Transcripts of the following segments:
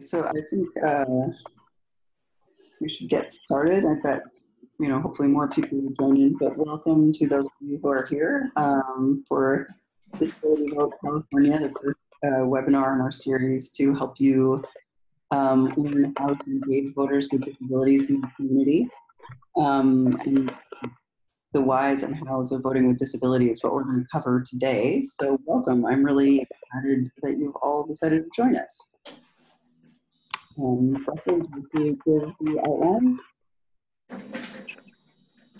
So I think we should get started. I've got, hopefully more people will join in, but welcome to those of you who are here for DisabilityVote California, the first webinar in our series to help you learn how to engage voters with disabilities in the community. And the whys and hows of voting with disability is what we're going to cover today. So welcome. I'm really excited that you've all decided to join us. Russell, do you give the outline?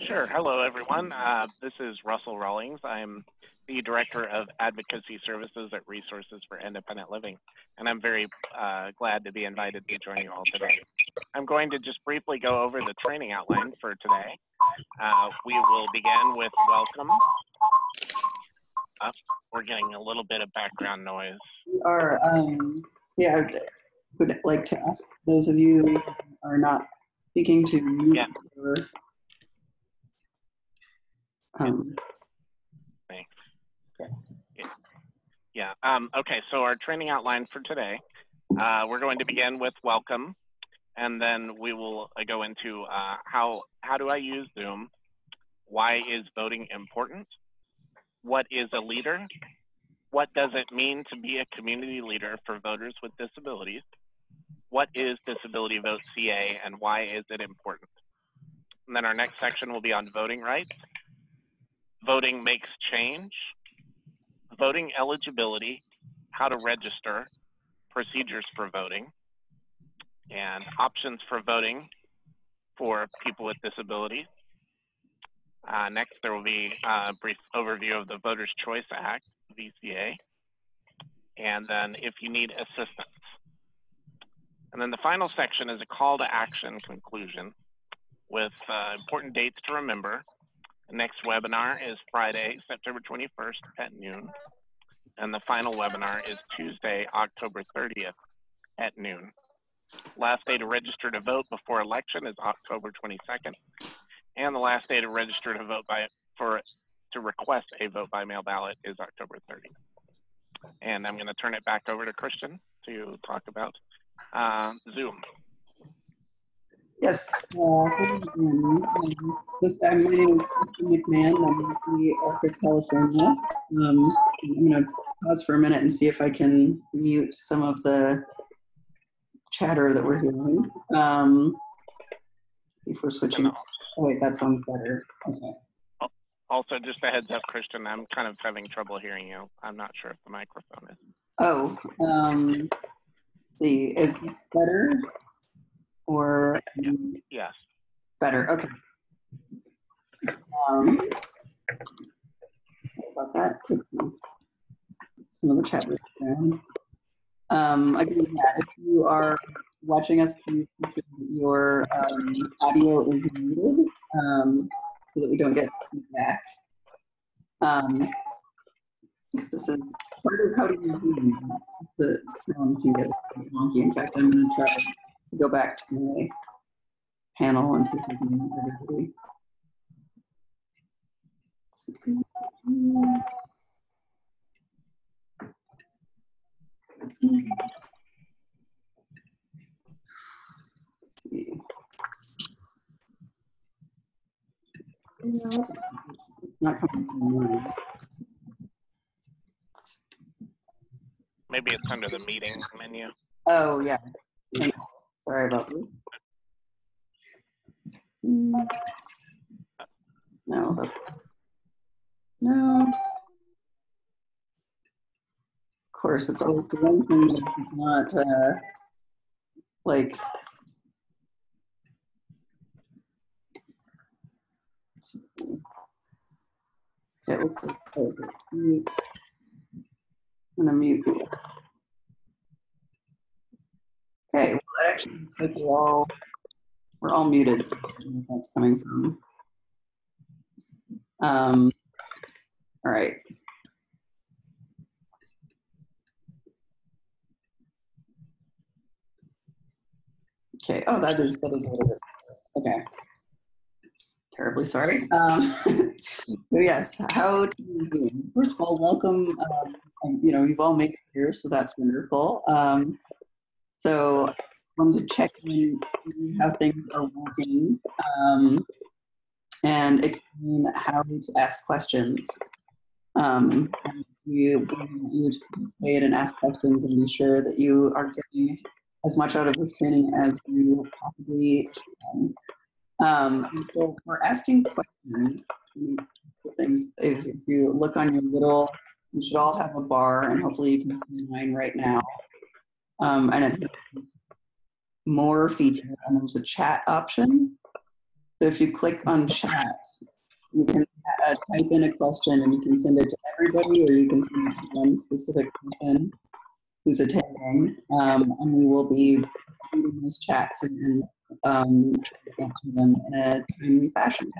Sure. Hello, everyone. This is Russell Rawlings. I'm the Director of Advocacy Services at Resources for Independent Living, and I'm very glad to be invited to join you all today. I'm going to just briefly go over the training outline for today. We will begin with welcome. We're getting a little bit of background noise. We are, yeah, I would like to ask those of you who are not speaking to mute or Thanks. Yeah. Okay, so our training outline for today, we're going to begin with welcome, and then we will go into how do I use Zoom, why is voting important, what is a leader, what does it mean to be a community leader for voters with disabilities, what is DisabilityVote CA and why is it important? And then our next section will be on voting rights, voting makes change, voting eligibility, how to register, procedures for voting, and options for voting for people with disabilities. Next, there will be a brief overview of the Voters' Choice Act, VCA, and then if you need assistance. And then the final section is a call to action conclusion with important dates to remember. The next webinar is Friday, September 21st at noon. And the final webinar is Tuesday, October 30th at noon. Last day to register to vote before election is October 22nd. And the last day to register to vote to request a vote by mail ballot is October 30th. And I'm going to turn it back over to Christian to talk about Zoom. yes. This time, my name is Christian McMahon. I'm with the Arc of California. I'm going to pause for a minute and see if I can mute some of the chatter that we're hearing before switching. Oh, wait, that sounds better. Okay. Also, just a heads up, Christian, I'm kind of having trouble hearing you. I'm not sure if the microphone is. Oh, is this better? Or yes, better. Okay. About that. Some of the chat was down. Again, yeah, if you are watching us, please make sure that your audio is muted so that we don't get feedback. Because this is part of how to use Zoom. The sound can get wonky. In fact, I'm going to try to go back to my panel and see if I can mute everybody. Let's see. It's not coming from mine. Maybe it's under the meeting menu. Oh, yeah. Sorry about this. No, that's no. Of course, it's always the one thing that is not like. It looks like mute. I'm gonna mute. Okay, well, that actually looks like we're all muted. I don't know where that's coming from. All right. Okay. Oh, that is a little bit. Okay. Terribly sorry. So yes, how to use Zoom. First of all, welcome. You've all made it here, so that's wonderful. So I wanted to check in, see how things are working, and explain how to ask questions. And we want you to participate and ask questions and be sure that you are getting as much out of this training as you possibly can. And so for asking questions, the things is if you look on your little, you should all have a bar, and hopefully you can see mine right now. And it has more feature, and there's a chat option. So if you click on chat, you can type in a question and you can send it to everybody, or you can send it to one specific person who's attending, and we will be reading those chats and answer them in a timely fashion.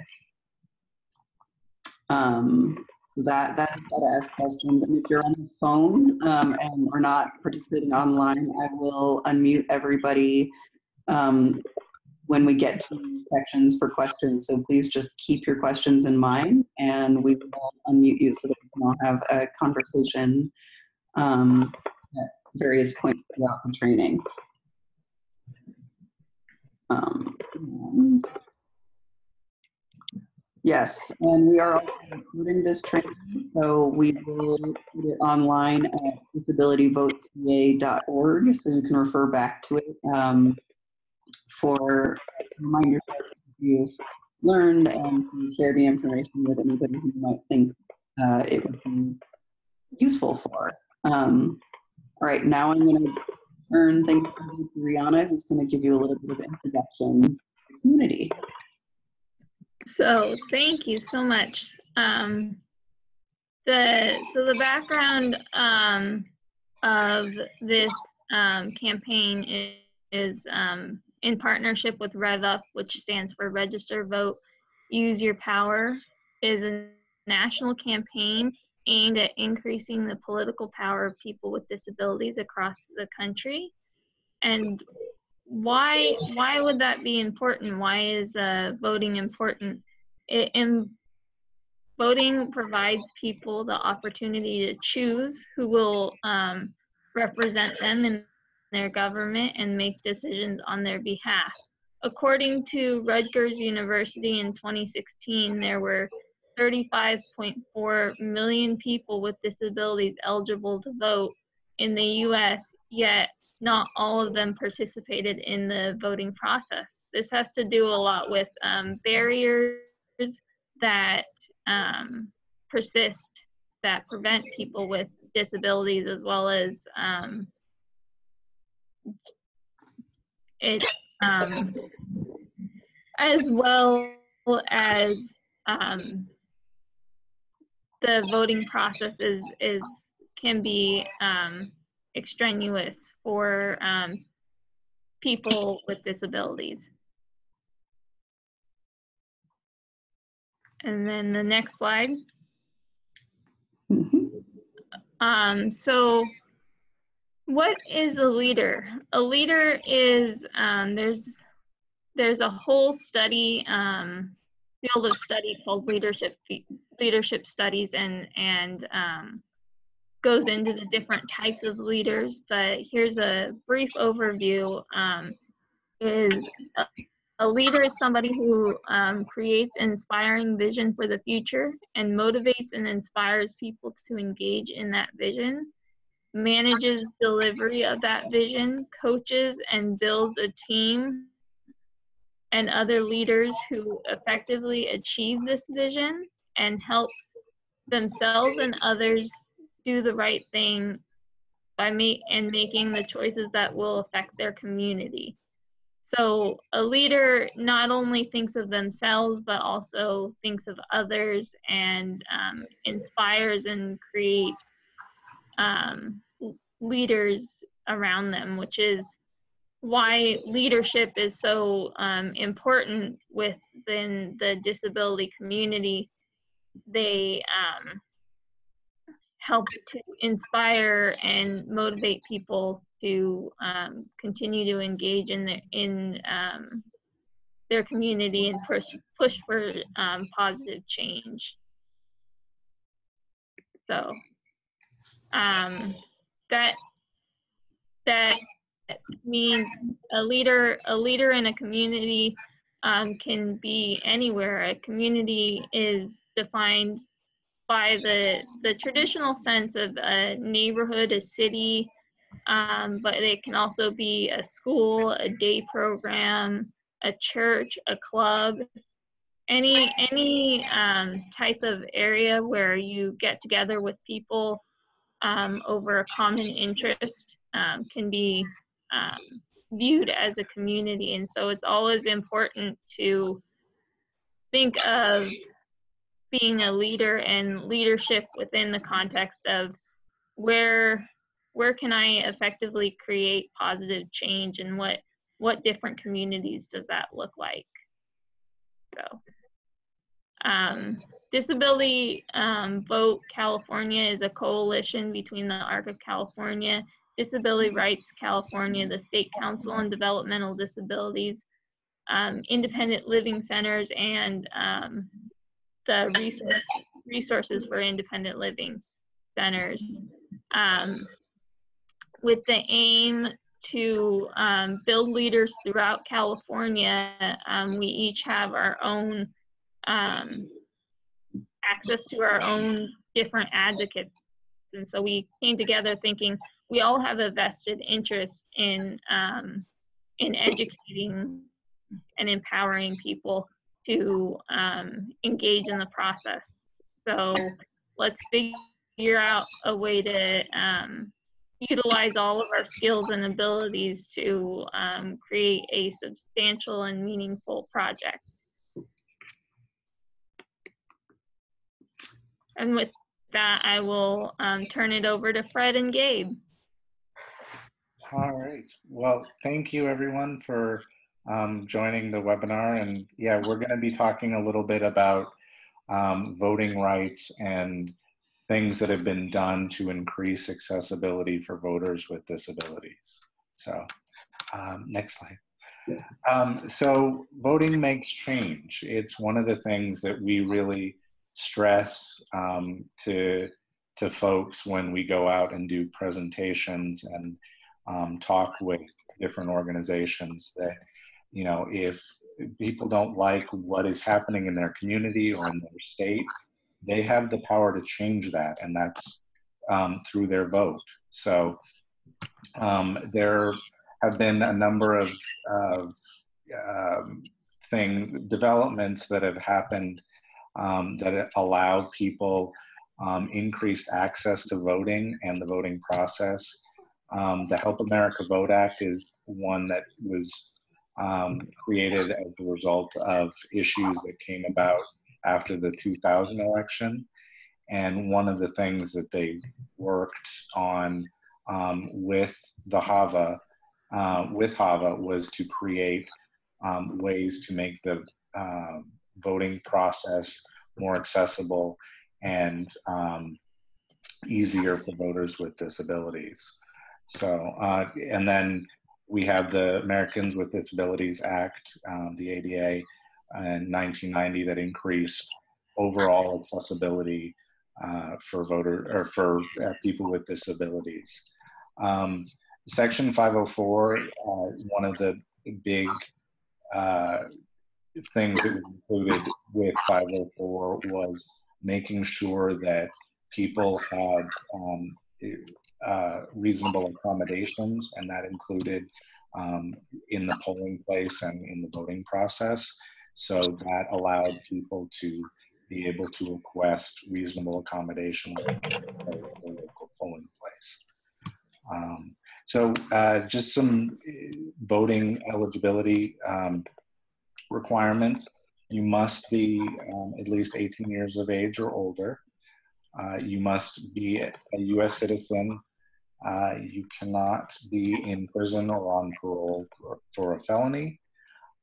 So that is how to ask questions. And if you're on the phone and are not participating online, I will unmute everybody when we get to sections for questions. So please just keep your questions in mind, and we will unmute you so that we can all have a conversation at various points throughout the training. Yes, and we are also recording this training, so we will put it online at DisabilityVoteCA.org, so you can refer back to it for reminders if you've learned, and to share the information with anybody who might think it would be useful for. All right, now I'm going to turn things over to Rihanna, who's going to give you a little bit of introduction to the community. So thank you so much. The background of this campaign is in partnership with RevUp, which stands for Register, Vote, Use Your Power, is a national campaign aimed at increasing the political power of people with disabilities across the country. And why would that be important? Why is voting important? Voting provides people the opportunity to choose who will represent them in their government and make decisions on their behalf. According to Rutgers University in 2016, there were 35.4 million people with disabilities eligible to vote in the US, yet not all of them participated in the voting process. This has to do a lot with barriers that persist, that prevent people with disabilities, as well as the voting process can be extraneous for people with disabilities. And then the next slide. So what is a leader? A leader is, there's a whole study, field of study called leadership studies, and goes into the different types of leaders, but here's a brief overview. A leader is somebody who creates an inspiring vision for the future and motivates and inspires people to engage in that vision, manages delivery of that vision, coaches and builds a team and other leaders who effectively achieve this vision, and helps themselves and others do the right thing by making the choices that will affect their community. So a leader not only thinks of themselves, but also thinks of others, and inspires and creates leaders around them, which is why leadership is so important within the disability community. They help to inspire and motivate people to continue to engage in their community and push for positive change. So that means a leader in a community can be anywhere. A community is defined by the traditional sense of a neighborhood, a city, but it can also be a school, a day program, a church, a club, any type of area where you get together with people over a common interest can be viewed as a community. And so it's always important to think of being a leader and leadership within the context of where can I effectively create positive change, and what different communities does that look like? So Disability Vote California is a coalition between the ARC of California, Disability Rights California, the State Council on Developmental Disabilities, independent living centers, and the resources for independent living centers, with the aim to build leaders throughout California. We each have our own access to our own different advocates. And so we came together thinking we all have a vested interest in educating and empowering people to engage in the process. So let's figure out a way to utilize all of our skills and abilities to create a substantial and meaningful project. And with that, I will turn it over to Fred and Gabe. All right. Well, thank you everyone for joining the webinar. And yeah, we're going to be talking a little bit about voting rights and things that have been done to increase accessibility for voters with disabilities. So next slide. So voting makes change. It's one of the things that we really stress to folks when we go out and do presentations and talk with different organizations, that, you know, if people don't like what is happening in their community or in their state, they have the power to change that, and that's through their vote. So there have been a number of developments that have happened that allow people increased access to voting and the voting process. The Help America Vote Act is one that was created as a result of issues that came about after the 2000 election. And one of the things that they worked on with HAVA was to create ways to make the voting process more accessible and easier for voters with disabilities. So, and then we have the Americans with Disabilities Act, the ADA, in 1990, that increased overall accessibility for people with disabilities. Section 504, one of the big things that was included with 504 was making sure that people had reasonable accommodations, and that included in the polling place and in the voting process. So that allowed people to be able to request reasonable accommodations in the local polling place. So just some voting eligibility requirements. You must be at least 18 years of age or older. You must be a US citizen. You cannot be in prison or on parole for a felony.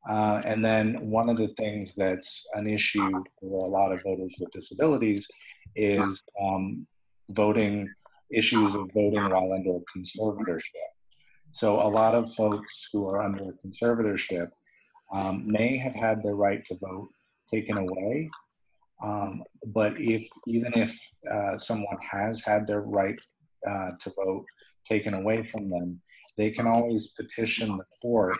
And then one of the things that's an issue for a lot of voters with disabilities is issues of voting while under a conservatorship. So a lot of folks who are under a conservatorship may have had their right to vote taken away. But even if someone has had their right to vote taken away from them, they can always petition the court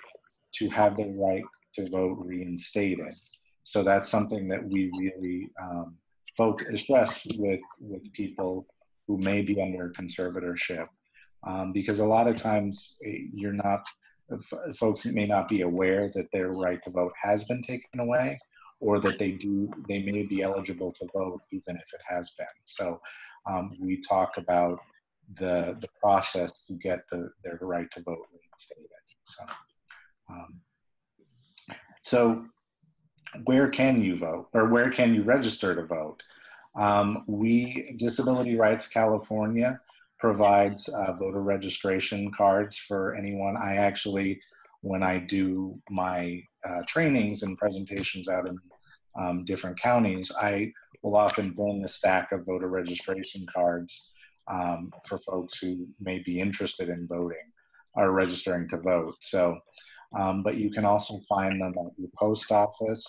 to have their right to vote reinstated. So that's something that we really stress with people who may be under conservatorship, because a lot of times folks may not be aware that their right to vote has been taken away, or that they may be eligible to vote even if it has been. So we talk about the process to get their right to vote reinstated. So where can you vote, or where can you register to vote? Disability Rights California provides voter registration cards for anyone. I actually, when I do my trainings and presentations out in different counties, I will often bring a stack of voter registration cards for folks who may be interested in voting or registering to vote. So, but you can also find them at your post office,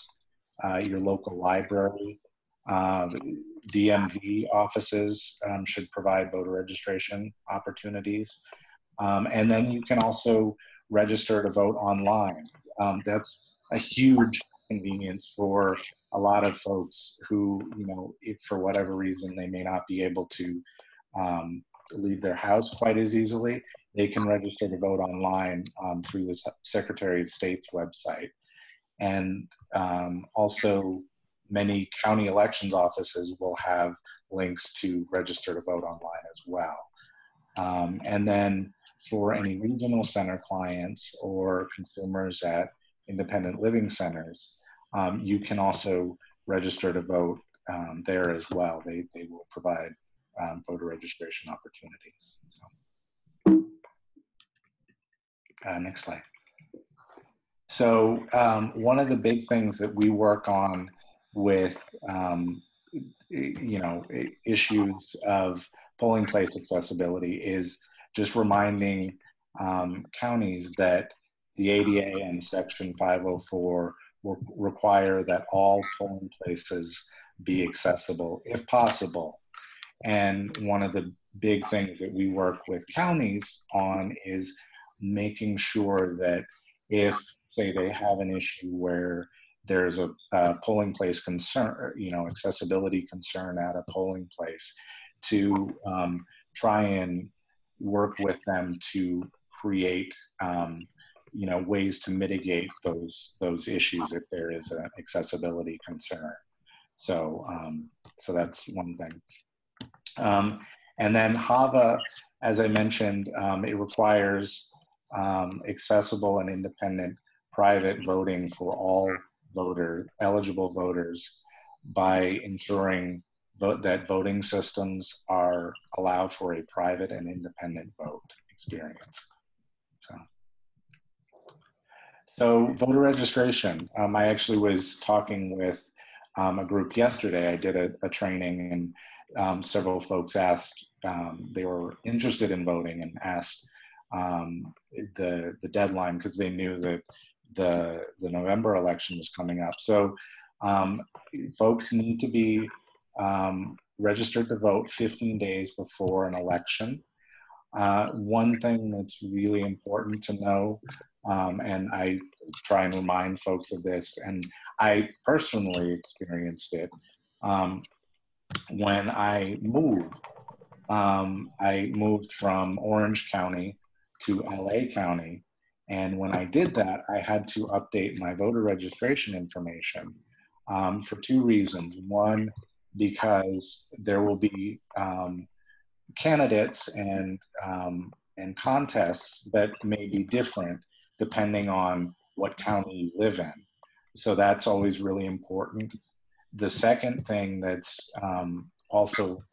your local library. DMV offices should provide voter registration opportunities. And then you can also register to vote online. That's a huge convenience for a lot of folks who, if for whatever reason they may not be able to leave their house quite as easily. They can register to vote online through the Secretary of State's website. And also, many county elections offices will have links to register to vote online as well. And then for any regional center clients or consumers at independent living centers, you can also register to vote there as well. They will provide voter registration opportunities. So, next slide. So one of the big things that we work on with issues of polling place accessibility is just reminding counties that the ADA and Section 504 will require that all polling places be accessible if possible. And one of the big things that we work with counties on is making sure that if, say, they have an issue where there's a polling place concern, accessibility concern at a polling place, to try and work with them to create, ways to mitigate those issues if there is an accessibility concern. So, so that's one thing. And then HAVA, as I mentioned, it requires accessible and independent private voting for all eligible voters by ensuring that voting systems are allowed for a private and independent vote experience. So voter registration. I actually was talking with a group yesterday. I did a training, and several folks asked, they were interested in voting and asked the deadline because they knew that the November election was coming up. So folks need to be registered to vote 15 days before an election. One thing that's really important to know, and I try and remind folks of this, and I personally experienced it when I moved. I moved from Orange County to LA County. And when I did that, I had to update my voter registration information for two reasons. One, because there will be candidates and contests that may be different depending on what county you live in. So that's always really important. The second thing that's also,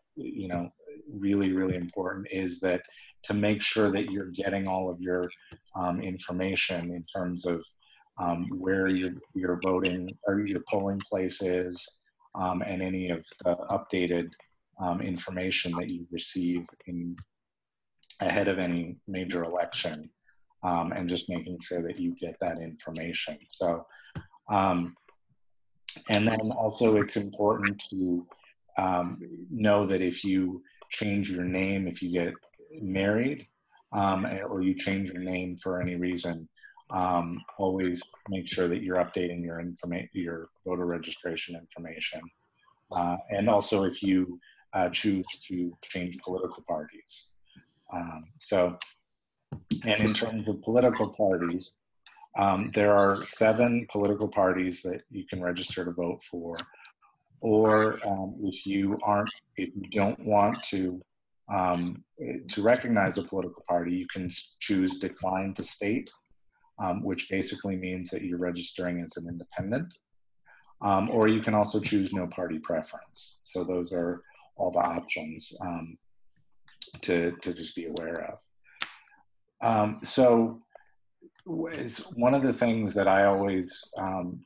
really, really important is that to make sure that you're getting all of your information in terms of where you're voting or your polling place is, and any of the updated information that you receive ahead of any major election, and just making sure that you get that information. So, and then also it's important to know that if you change your name, if you get married, or you change your name for any reason, always make sure that you're updating your voter registration information. And also if you choose to change political parties. And in terms of political parties, there are 7 political parties that you can register to vote for. Or if you don't want to recognize a political party, you can choose decline to state, which basically means that you're registering as an independent. Or you can also choose no party preference. So those are all the options to just be aware of. So one of the things that I always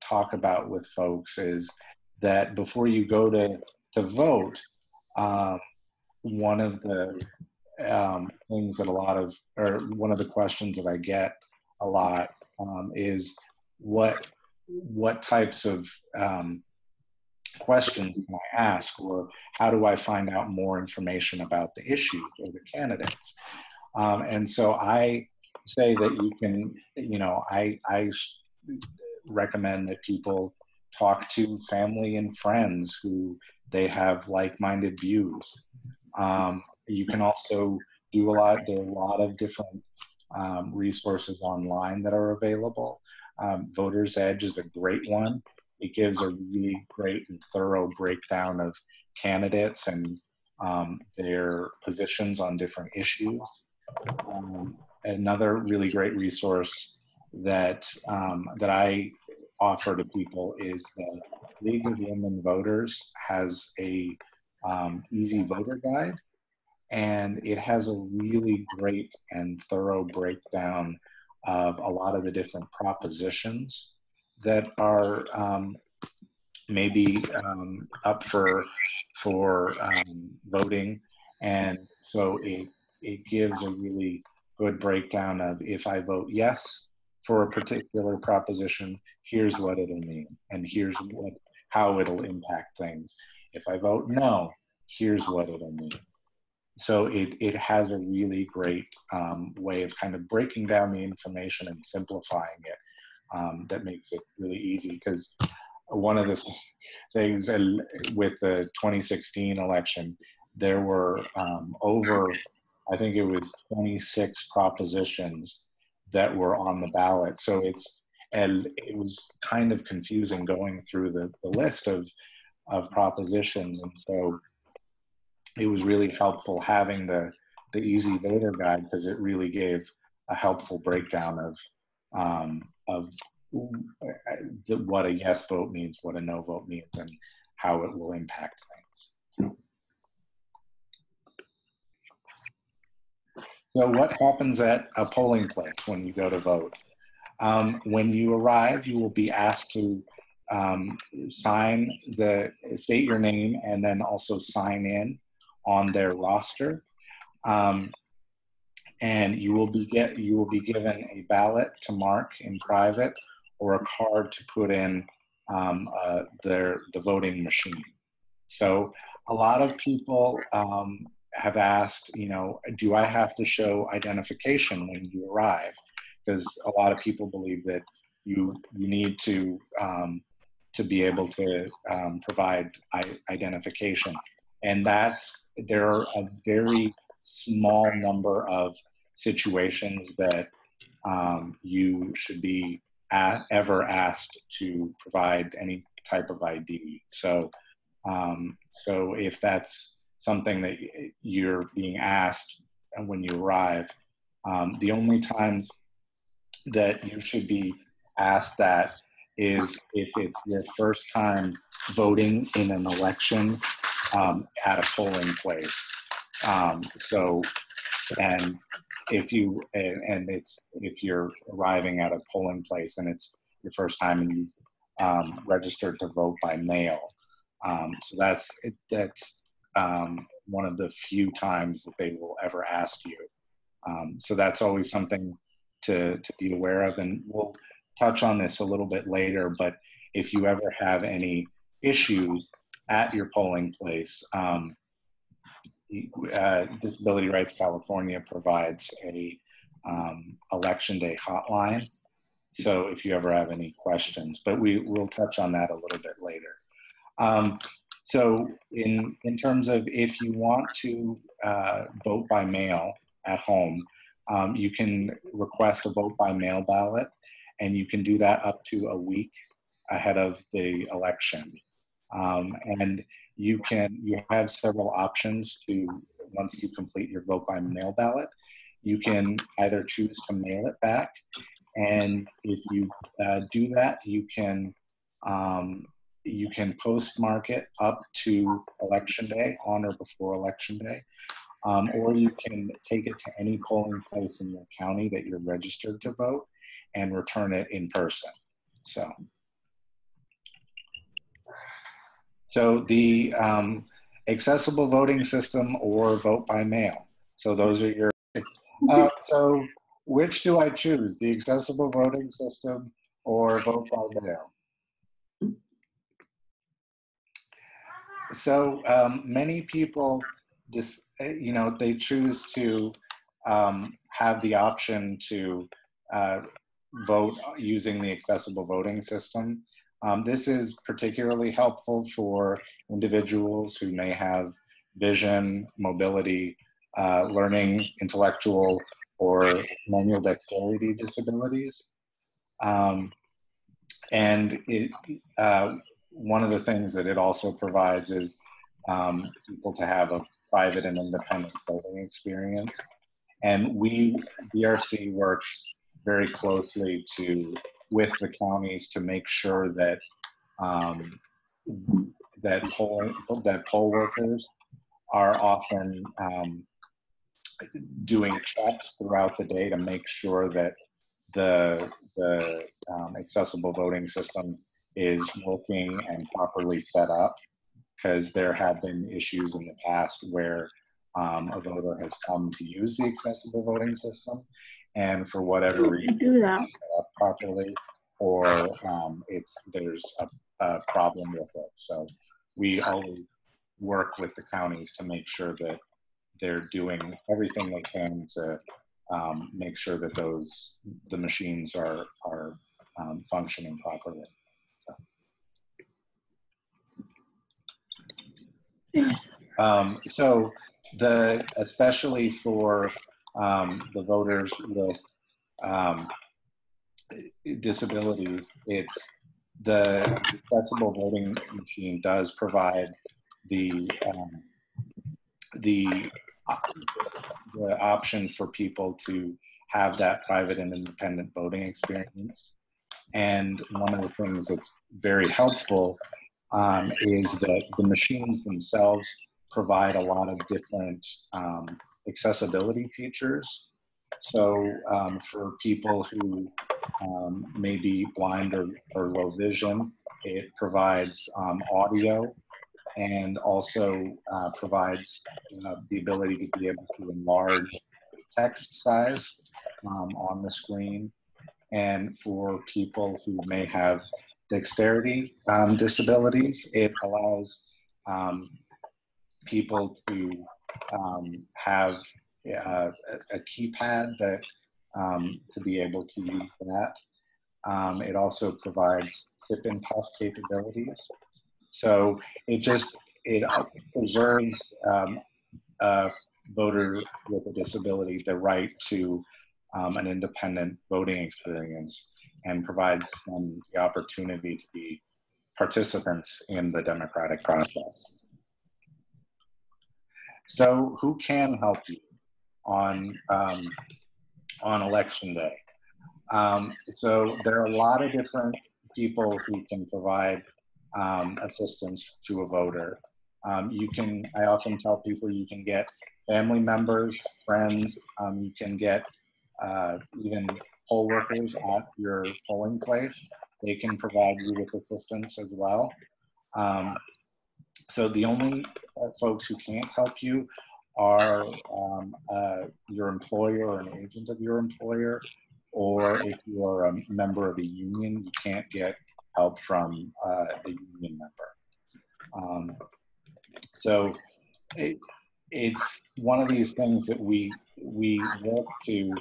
talk about with folks is that before you go to vote, one of the things that one of the questions that I get a lot is what types of questions can I ask, or how do I find out more information about the issues or the candidates? And so I say that you can, I recommend that people talk to family and friends who they have like-minded views. You can also do there are a lot of different resources online that are available. Voter's Edge is a great one. It gives a really great and thorough breakdown of candidates and their positions on different issues. Another really great resource that I offer to people is the League of Women Voters has a easy voter guide, and it has a really great and thorough breakdown of a lot of the different propositions that are maybe up for voting. And so it gives a really good breakdown of, if I vote yes for a particular proposition, here's what it'll mean, and here's how it'll impact things. If I vote no, here's what it'll mean. So it has a really great way of kind of breaking down the information and simplifying it, that makes it really easy. Because one of the things with the 2016 election, there were I think it was 26 propositions that were on the ballot. So it was kind of confusing going through the list of propositions. And so it was really helpful having the easy voter guide, because it really gave a helpful breakdown of what a yes vote means, what a no vote means, and how it will impact things. So what happens at a polling place when you go to vote? When you arrive, you will be asked to state your name, and then also sign in on their roster. And you will be given a ballot to mark in private, or a card to put in the voting machine. So a lot of people have asked, do I have to show identification when you arrive? Because a lot of people believe that you need to be able to provide identification. And there are a very small number of situations that you should be ever asked to provide any type of ID. So if that's something that you're being asked when you arrive, the only times that you should be asked that is if it's your first time voting in an election at a polling place. If you're arriving at a polling place and it's your first time and you've registered to vote by mail. So that's one of the few times that they will ever ask you. So that's always something to be aware of, and we'll touch on this a little bit later, but if you ever have any issues at your polling place, Disability Rights California provides a election day hotline. So if you ever have any questions, but we'll touch on that a little bit later. So in terms of if you want to vote by mail at home, you can request a vote by mail ballot, and you can do that up to a week ahead of the election. And you have several options to, once you complete your vote by mail ballot, you can either choose to mail it back. And if you do that, you can postmark it up to election day, on or before election day. Or you can take it to any polling place in your county that you're registered to vote and return it in person. So the accessible voting system or vote by mail. So those are your, so which do I choose? The accessible voting system or vote by mail? So many people just, they choose to have the option to vote using the accessible voting system. This is particularly helpful for individuals who may have vision, mobility, learning, intellectual, or manual dexterity disabilities. And one of the things that it also provides is people to have a private and independent voting experience. And DRC works very closely with the counties to make sure that that poll workers are often doing checks throughout the day to make sure that the accessible voting system is working and properly set up, because there have been issues in the past where a voter has come to use the accessible voting system, and for whatever reason, it's not set up properly, or there's a problem with it. So we always work with the counties to make sure that they're doing everything they can to make sure that the machines are functioning properly. So especially for the voters with disabilities, the accessible voting machine does provide the option for people to have that private and independent voting experience. And one of the things that's very helpful is that the machines themselves provide a lot of different accessibility features. So for people who may be blind or low vision, it provides audio, and also provides the ability to be able to enlarge text size on the screen. And for people who may have dexterity disabilities, it allows people to have a keypad that to be able to use that. It also provides sip and puff capabilities. So it preserves a voter with a disability the right to an independent voting experience, and provides them the opportunity to be participants in the democratic process. So who can help you on election day? So there are a lot of different people who can provide assistance to a voter. I often tell people you can get family members, friends, you can get even poll workers at your polling place. They can provide you with assistance as well. So the only folks who can't help you are your employer or an agent of your employer, or if you are a member of a union, you can't get help from a union member. So it's one of these things that we work to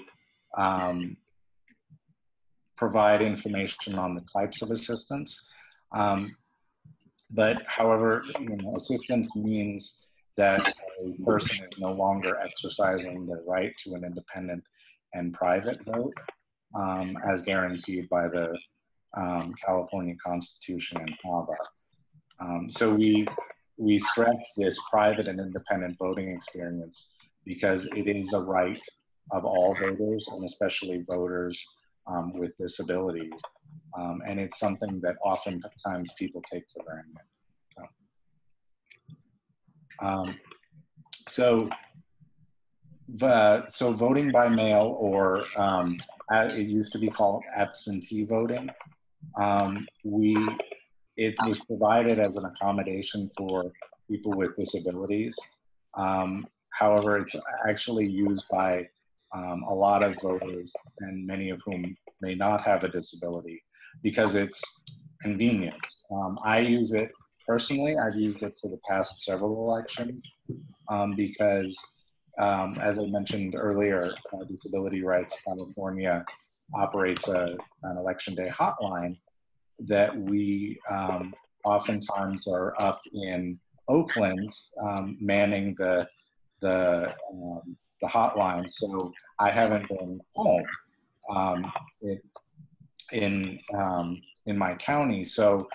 provide information on the types of assistance. But however, assistance means that a person is no longer exercising their right to an independent and private vote, as guaranteed by the California Constitution and HAVA. So we stress this private and independent voting experience because it is a right of all voters, and especially voters with disabilities. And it's something that oftentimes people take for granted. So voting by mail, or it used to be called absentee voting, it was provided as an accommodation for people with disabilities. However, it's actually used by a lot of voters, and many of whom may not have a disability, because it's convenient. I use it personally. I've used it for the past several elections because, as I mentioned earlier, Disability Rights California operates an election day hotline that we oftentimes are up in Oakland manning the hotline. So I haven't been home in my county. So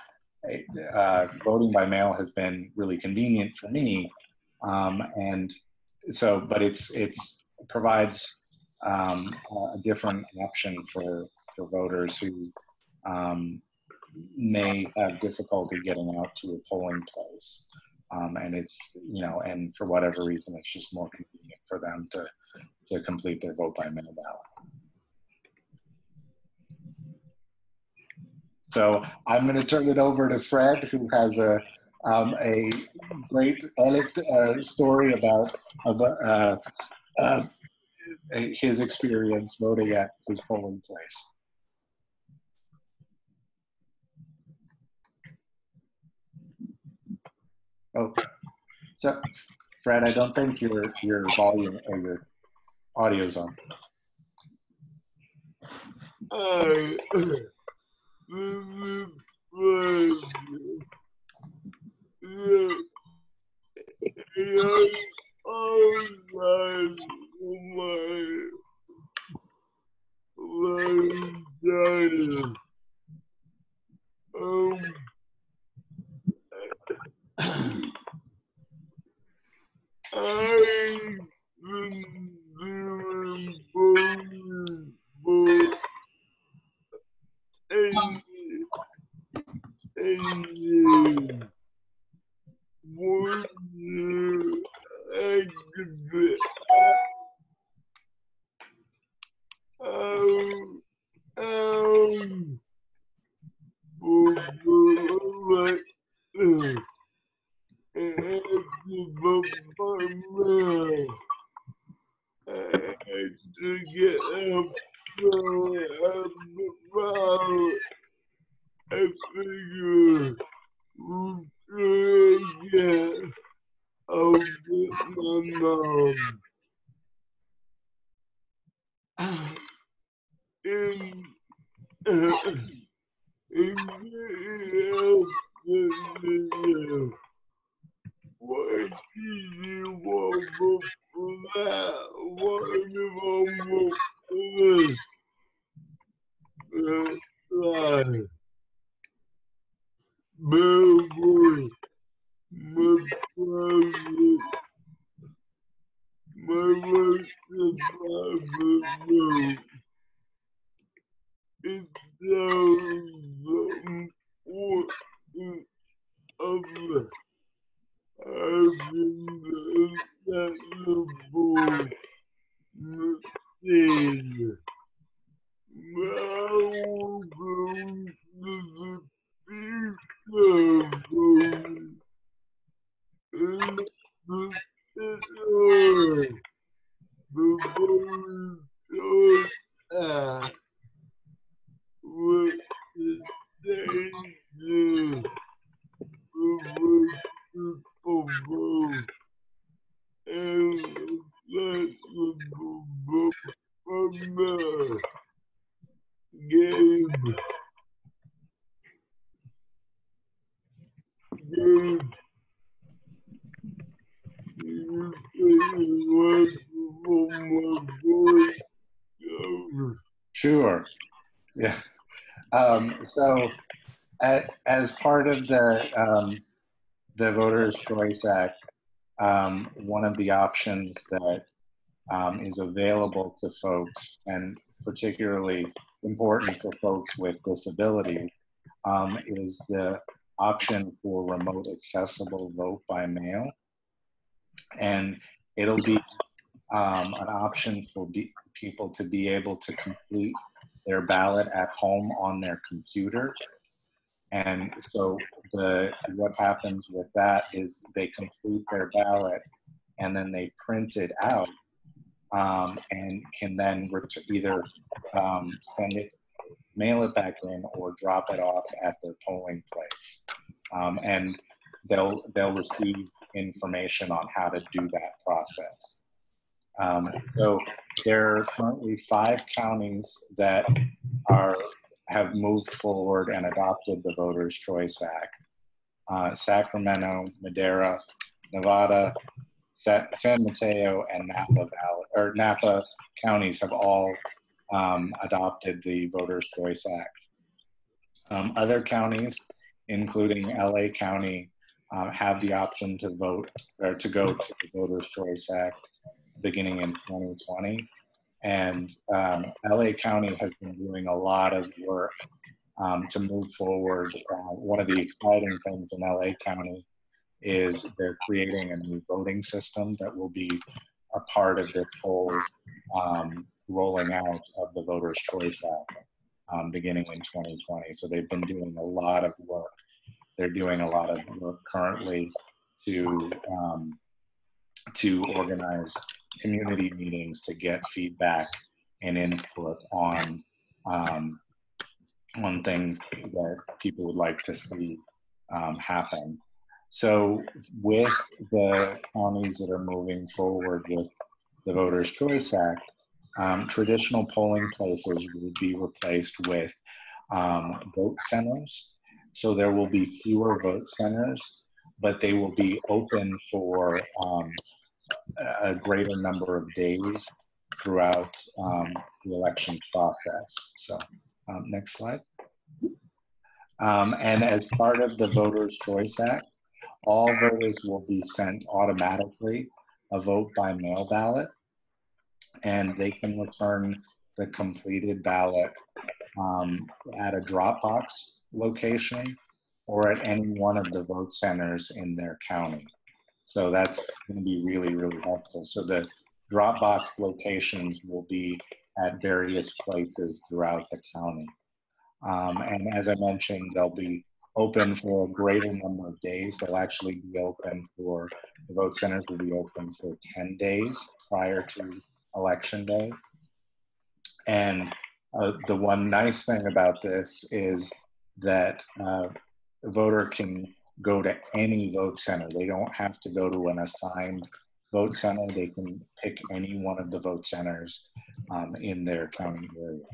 voting by mail has been really convenient for me. And so, but it provides a different option for voters who may have difficulty getting out to a polling place. And it's, and for whatever reason, it's just more convenient for them to complete their vote by mail ballot. So I'm going to turn it over to Fred, who has a great story about his experience voting at his polling place. Oh, so Fred, I don't think your volume or your audio's on. Sure. Yeah. So, as part of the Voters' Choice Act, one of the options that is available to folks, and particularly important for folks with disabilities, is the option for remote accessible vote by mail. And it'll be an option for people to be able to complete their ballot at home on their computer. And so what happens with that is they complete their ballot and then they print it out, and can then either mail it back in or drop it off at their polling place. And they'll receive information on how to do that process. So there are currently 5 counties that have moved forward and adopted the Voters' Choice Act. Sacramento, Madera, Nevada, San Mateo, and Napa counties have all adopted the Voters' Choice Act. Other counties, including LA County, have the option to vote or to go to the Voters' Choice Act beginning in 2020. And LA County has been doing a lot of work to move forward. One of the exciting things in LA County is they're creating a new voting system that will be a part of this whole rolling out of the Voters' Choice Act beginning in 2020. So they've been doing a lot of work. They're doing a lot of work currently to organize community meetings to get feedback and input on things that people would like to see happen. So with the counties that are moving forward with the Voters' Choice Act, traditional polling places will be replaced with vote centers. So there will be fewer vote centers, but they will be open for a greater number of days throughout the election process. So next slide. And as part of the Voters' Choice Act, all voters will be sent automatically a vote by mail ballot, and they can return the completed ballot at a Dropbox location or at any one of the vote centers in their county. So that's going to be really, really helpful. So the Dropbox locations will be at various places throughout the county. And as I mentioned, they'll be open for a greater number of days. They'll actually be open for, the vote centers will be open for 10 days prior to Election Day. And the one nice thing about this is that a voter can go to any vote center. They don't have to go to an assigned vote center. They can pick any one of the vote centers in their county area.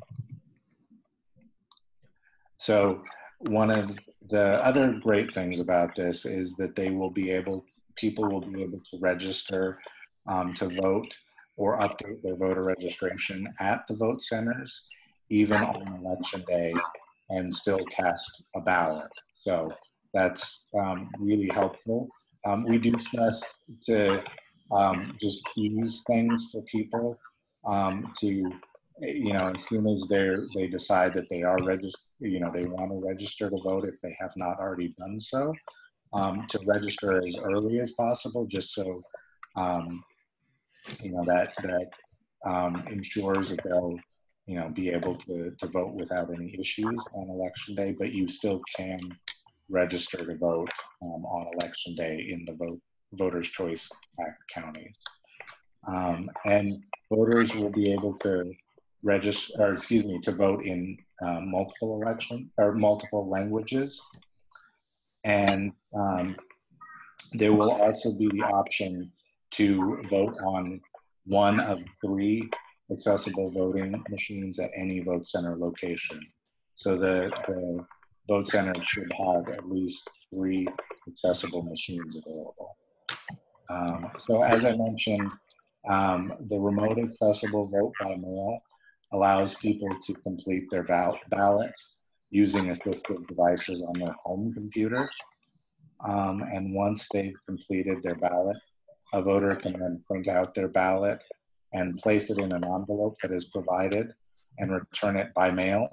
So one of the other great things about this is that people will be able to register to vote or update their voter registration at the vote centers, even on Election Day, and still cast a ballot. So that's really helpful. We do stress to just ease things for people to, as soon as they decide that they are registered, they want to register to vote if they have not already done so, to register as early as possible, just so that ensures that they'll be able to vote without any issues on Election Day, but you still can register to vote on Election Day in the Voters' Choice Act counties. And voters will be able to to vote in multiple languages. And there will also be the option to vote on one of 3 accessible voting machines at any vote center location. So the vote center should have at least 3 accessible machines available. So as I mentioned, the remote accessible vote by mail allows people to complete their ballots using assistive devices on their home computer. And once they've completed their ballot, a voter can then print out their ballot and place it in an envelope that is provided and return it by mail,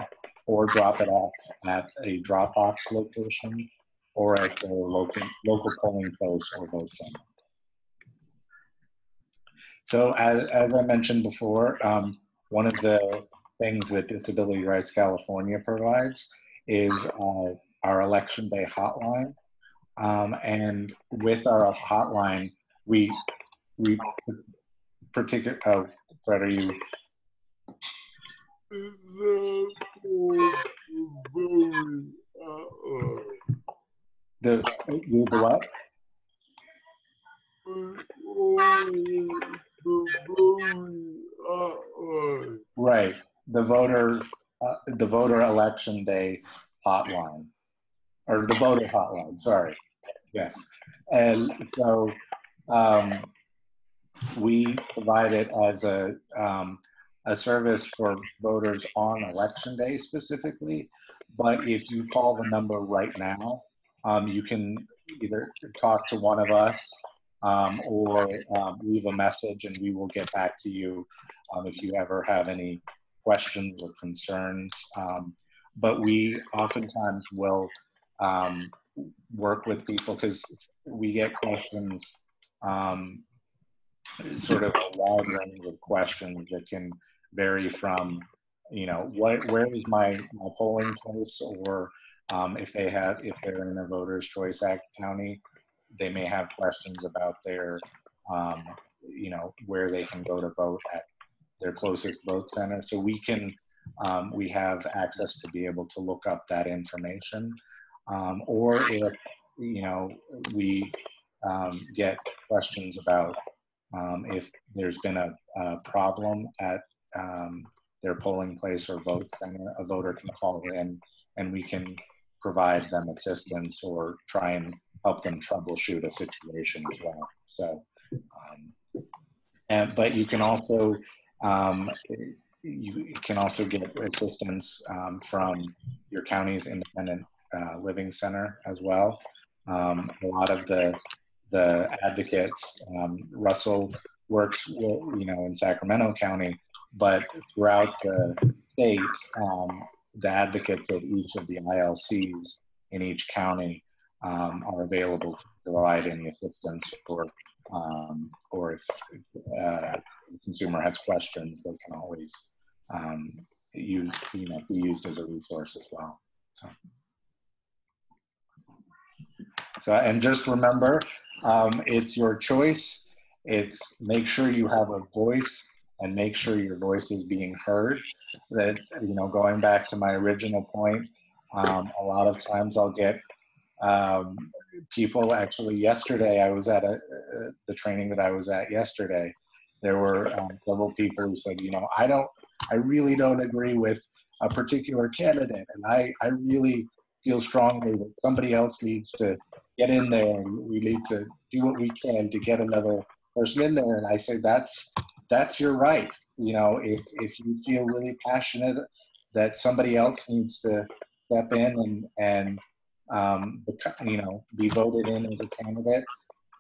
or drop it off at a Dropbox location or at their local polling place or vote center. So as I mentioned before, one of the things that Disability Rights California provides is our election day hotline. And with our hotline, we particular, oh, Fred, are you? The what? Right, the voter election day hotline, or the voter hotline, sorry. Yes, and so we provide it as a service for voters on election day specifically, but if you call the number right now, you can either talk to one of us or leave a message and we will get back to you if you ever have any questions or concerns. But we oftentimes will work with people because we get questions, sort of a wide range of questions that can vary from, you know, where is my polling place, or if they're in a Voters Choice Act county, they may have questions about their, you know, where they can go to vote at their closest vote center. So we have access to be able to look up that information. Or if, you know, we get questions about if there's been a problem at their polling place or vote center, a voter can call in and we can provide them assistance or try and help them troubleshoot a situation as well. So, but you can also get assistance from your county's independent living center as well. A lot of the advocates, Russell works, you know, in Sacramento County, but throughout the state, the advocates of each of the ILCs in each county are available to provide any assistance, or if the consumer has questions, they can always be used as a resource as well. So, and just remember, it's your choice. It's make sure you have a voice and make sure your voice is being heard. That, you know, going back to my original point, a lot of times I'll get people, actually yesterday, I was at the training that I was at yesterday, there were several people who said, you know, I really don't agree with a particular candidate, and I really feel strongly that somebody else needs to get in there and we need to do what we can to get another person in there. And I say, that's your right. You know, if you feel really passionate that somebody else needs to step in and you know, be voted in as a candidate,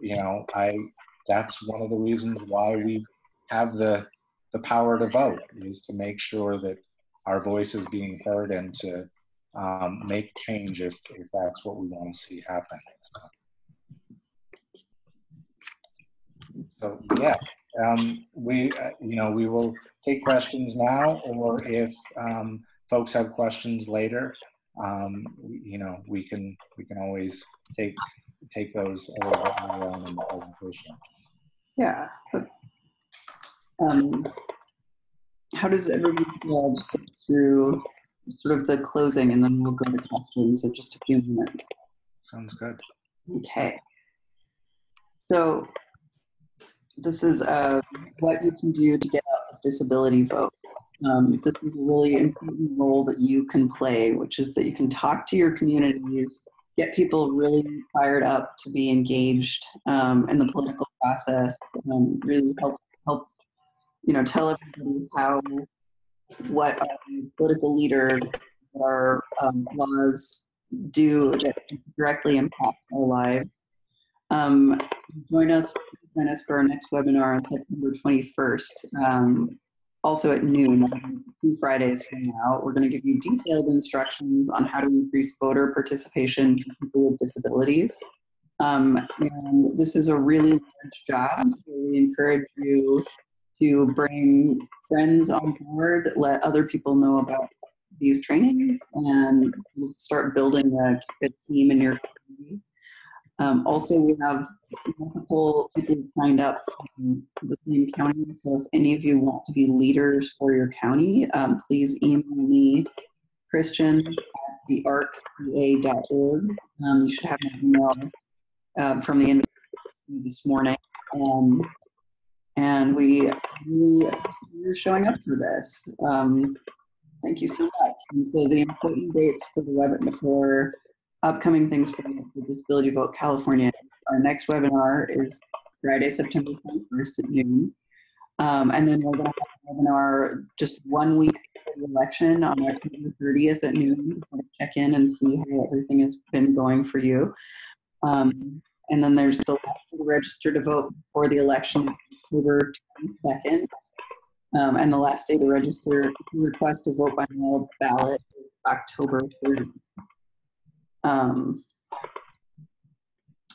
you know, that's one of the reasons why we have the power to vote, is to make sure that our voice is being heard and to make change if that's what we want to see happen. So yeah, we will take questions now, or if folks have questions later, you know, we can always take those earlier on in the presentation. Yeah. How does everybody just get through sort of the closing, and then we'll go to questions in just a few minutes. Sounds good. Okay. So this is what you can do to get out the disability vote. This is a really important role that you can play, which is that you can talk to your communities get people really fired up to be engaged in the political process, really help tell everybody what our political leaders, our laws do that directly impact our lives. Join us for our next webinar on September 21st, also at noon, 2 Fridays from now. We're going to give you detailed instructions on how to increase voter participation for people with disabilities. And this is a really large job, so we encourage you to bring friends on board, let other people know about these trainings, and start building a team in your community. Also, we have multiple people who signed up from the same county, so if any of you want to be leaders for your county, please email me, Christian, at thearcca.org. You should have an email from the invitation this morning. And we really appreciate you showing up for this. Thank you so much. And so the important dates for the webinar, for upcoming things for the Disability Vote California, our next webinar is Friday, September 21st at noon. And then we're going to have a webinar just 1 week before the election on October 30th at noon to check in and see how everything has been going for you. And then there's the last day to register to vote before the election, October 22nd. And the last day to register to request a vote by mail ballot is October 30th.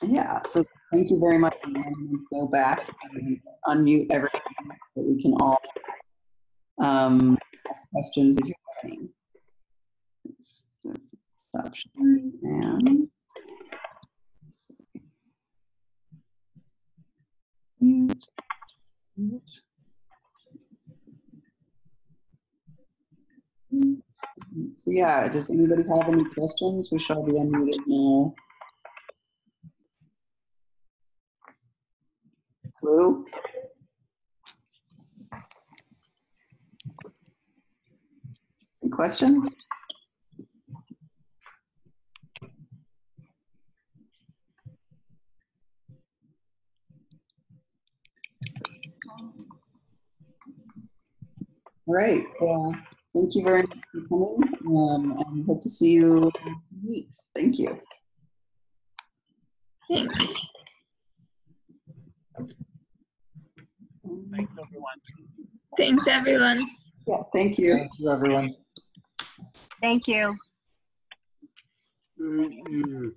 Yeah, so thank you very much. I'm going to go back and unmute everyone so that we can all ask questions if you have any. Stop sharing and so yeah, does anybody have any questions? We shall be unmuted now. Hello? Any questions? All right. Well, thank you very much for coming. And hope to see you in 2 weeks. Thank you. Thanks. Thanks, everyone. Thanks, everyone. Yeah, thank you. Thank you, everyone. Thank you. Mm-hmm.